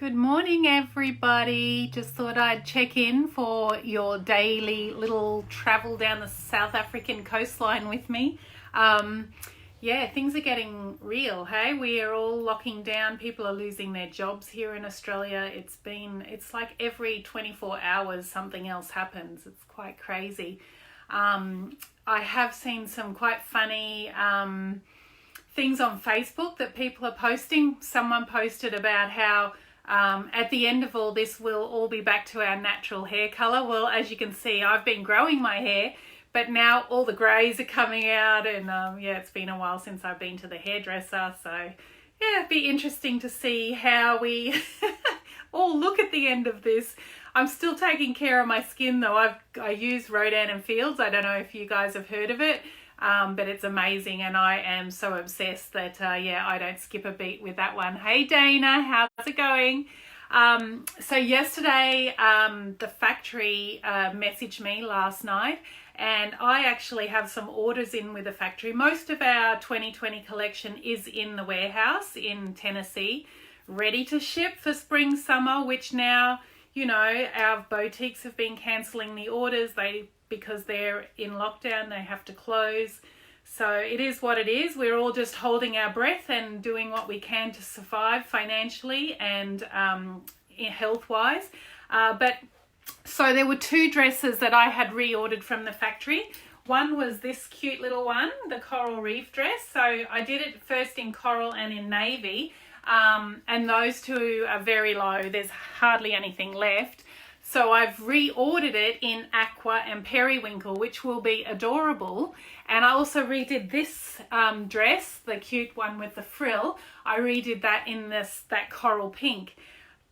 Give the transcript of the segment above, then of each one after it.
Good morning, everybody. Just thought I'd check in for your daily little travel down the South African coastline with me. Things are getting real, hey? We are all locking down. People are losing their jobs here in Australia. It's like every 24 hours something else happens. It's quite crazy. I have seen some quite funny things on Facebook that people are posting. Someone posted about how at the end of all this, we'll all be back to our natural hair colour. Well, as you can see, I've been growing my hair, but now all the greys are coming out, and it's been a while since I've been to the hairdresser. So it'd be interesting to see how we all look at the end of this. I'm still taking care of my skin though. I use Rodan and Fields. I don't know if you guys have heard of it. But it's amazing, and I am so obsessed that, I don't skip a beat with that one. Hey, Dana, how's it going? So yesterday, the factory messaged me last night, and I actually have some orders in with the factory. Most of our 2020 collection is in the warehouse in Tennessee, ready to ship for spring, summer, which now, our boutiques have been cancelling the orders. Because they're in lockdown, they have to close. So it is what it is. We're all just holding our breath and doing what we can to survive financially and health-wise. So there were two dresses that I had reordered from the factory. One was this cute little one, the coral reef dress. So I did it first in coral and in navy. And those two are very low. There's hardly anything left. So I've reordered it in aqua and periwinkle, which will be adorable. And I also redid this dress, the cute one with the frill. I redid that in that coral pink.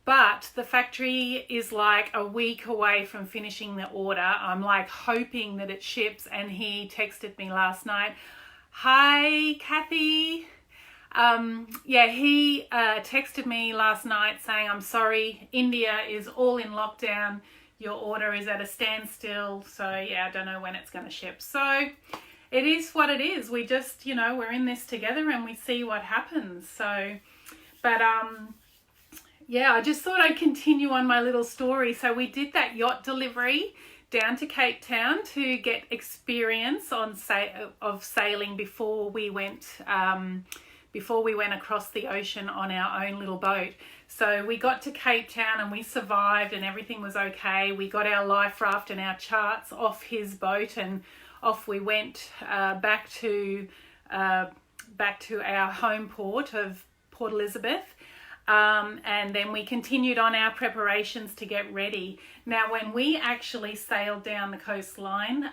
But the factory is like a week away from finishing the order. I'm like hoping that it ships. And he texted me last night. Hi, Kathy. He texted me last night saying, I'm sorry, India is all in lockdown. Your order is at a standstill. So I don't know when it's going to ship. So it is what it is. We just, we're in this together and we see what happens. So, I just thought I'd continue on my little story. So we did that yacht delivery down to Cape Town to get experience of sailing before we went across the ocean on our own little boat. So we got to Cape Town and we survived and everything was okay. We got our life raft and our charts off his boat and off we went back to our home port of Port Elizabeth. And then we continued on our preparations to get ready. Now, when we actually sailed down the coastline,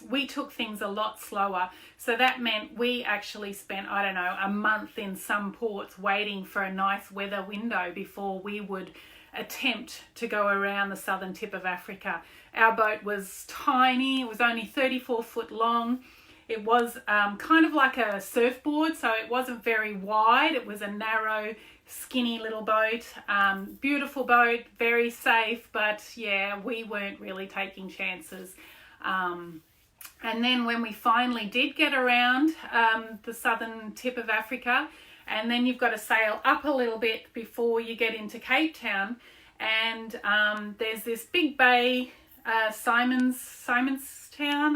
we took things a lot slower. So that meant we actually spent, a month in some ports waiting for a nice weather window before we would attempt to go around the southern tip of Africa. Our boat was tiny. It was only 34 foot long. It was kind of like a surfboard, so it wasn't very wide. It was a narrow, skinny little boat. Beautiful boat, very safe, but we weren't really taking chances. And then when we finally did get around the southern tip of Africa, and then you've got to sail up a little bit before you get into Cape Town, and there's this big bay, Simonstown,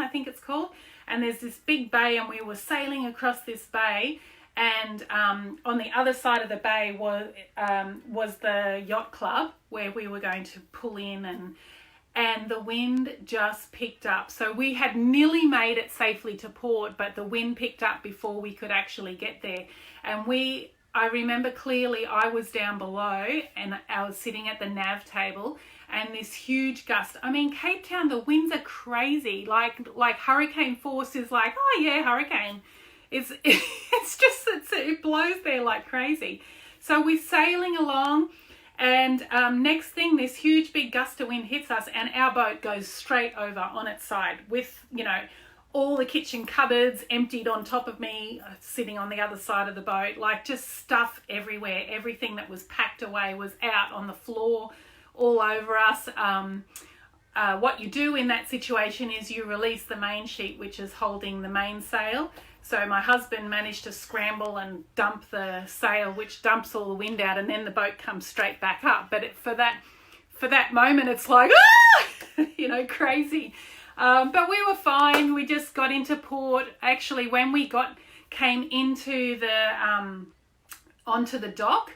I think it's called. And there's this big bay, and we were sailing across this bay, and on the other side of the bay was the yacht club where we were going to pull in, and the wind just picked up. So we had nearly made it safely to port, but the wind picked up before we could actually get there. And I remember clearly I was down below and I was sitting at the nav table, and this huge gust. I mean, Cape Town, the winds are crazy. Like hurricane force is like, oh yeah, hurricane. It blows there like crazy. So we're sailing along, and next thing, this huge big gust of wind hits us, and our boat goes straight over on its side with, all the kitchen cupboards emptied on top of me, sitting on the other side of the boat, like just stuff everywhere. Everything that was packed away was out on the floor, all over us. What you do in that situation is you release the main sheet, which is holding the mainsail, So my husband managed to scramble and dump the sail, which dumps all the wind out, and then the boat comes straight back up. But for that moment, it's like, ah! You know, crazy. But we were fine. We just got into port. Actually, when we came into onto the dock,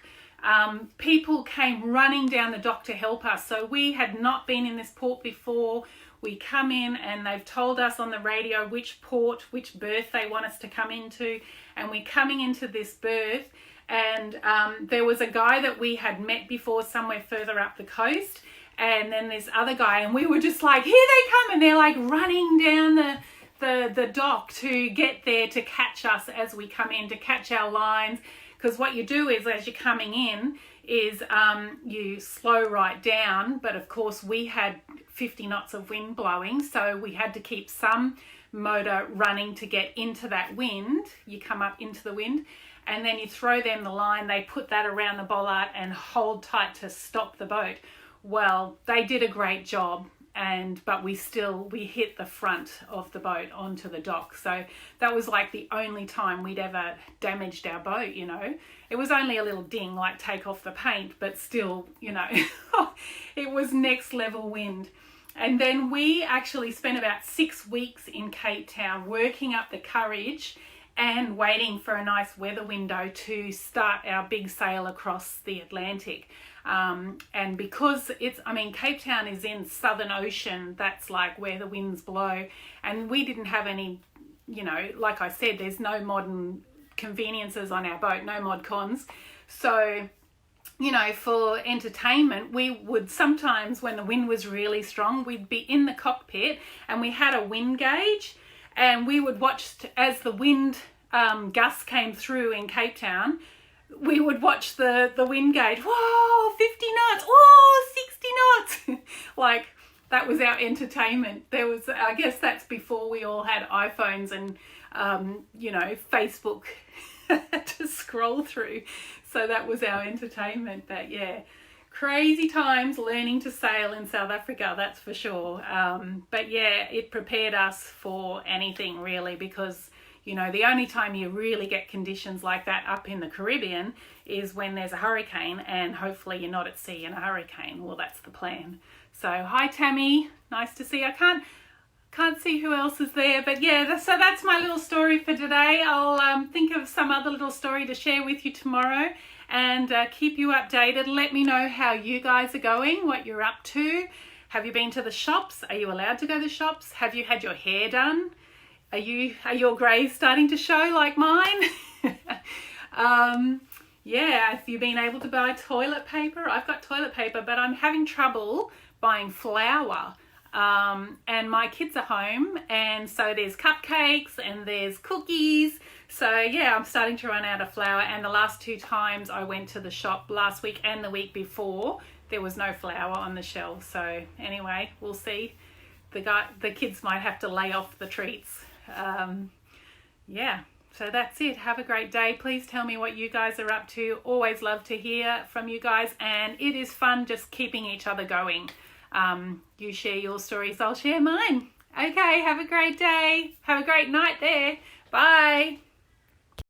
people came running down the dock to help us. So we had not been in this port before. We come in and they've told us on the radio which port, which berth they want us to come into. And we're coming into this berth, and there was a guy that we had met before somewhere further up the coast. And then this other guy, and we were just like, here they come. And they're like running down the dock to get there to catch us as we come in, to catch our lines. Because what you do is, as you're coming in, is you slow right down. But of course we had 50 knots of wind blowing, so we had to keep some motor running to get into that wind. You come up into the wind, and then you throw them the line. They put that around the bollard and hold tight to stop the boat. Well, they did a great job, but we hit the front of the boat onto the dock. So that was like the only time we'd ever damaged our boat, you know. It was only a little ding, like take off the paint, but still, you know, it was next level wind. And then we actually spent about 6 weeks in Cape Town working up the courage and waiting for a nice weather window to start our big sail across the Atlantic. And because Cape Town is in Southern Ocean, that's like where the winds blow. And we didn't have any, you know, like I said, there's no modern conveniences on our boat, no mod cons. So, you know, for entertainment, we would sometimes, when the wind was really strong, we'd be in the cockpit and we had a wind gauge, and we would watch as the wind gusts came through in Cape Town. We would watch the wind gauge. Whoa, 50 knots. Whoa, 60 knots. Like, that was our entertainment. I guess that's before we all had iPhones and, you know, Facebook to scroll through. So that was our entertainment. But yeah, crazy times learning to sail in South Africa, that's for sure. But yeah, it prepared us for anything really, because, you know, the only time you really get conditions like that up in the Caribbean is when there's a hurricane, and hopefully you're not at sea in a hurricane. Well, that's the plan. So hi Tammy, nice to see you. I can't see who else is there, but yeah, so that's my little story for today. I'll think of some other little story to share with you tomorrow, and keep you updated. Let me know how you guys are going, what you're up to. Have you been to the shops? Are you allowed to go to the shops? Have you had your hair done? Are your greys starting to show like mine? Yeah, have you been able to buy toilet paper? I've got toilet paper, but I'm having trouble buying flour. And my kids are home, and so there's cupcakes and there's cookies. So yeah, I'm starting to run out of flour, and the last 2 times I went to the shop, last week and the week before, there was no flour on the shelf. So anyway, we'll see. The kids might have to lay off the treats. Yeah, so that's it. Have a great day. Please tell me what you guys are up to. Always love to hear from you guys, and it is fun just keeping each other going. You share your stories, I'll share mine. Okay, have a great day. Have a great night there. Bye.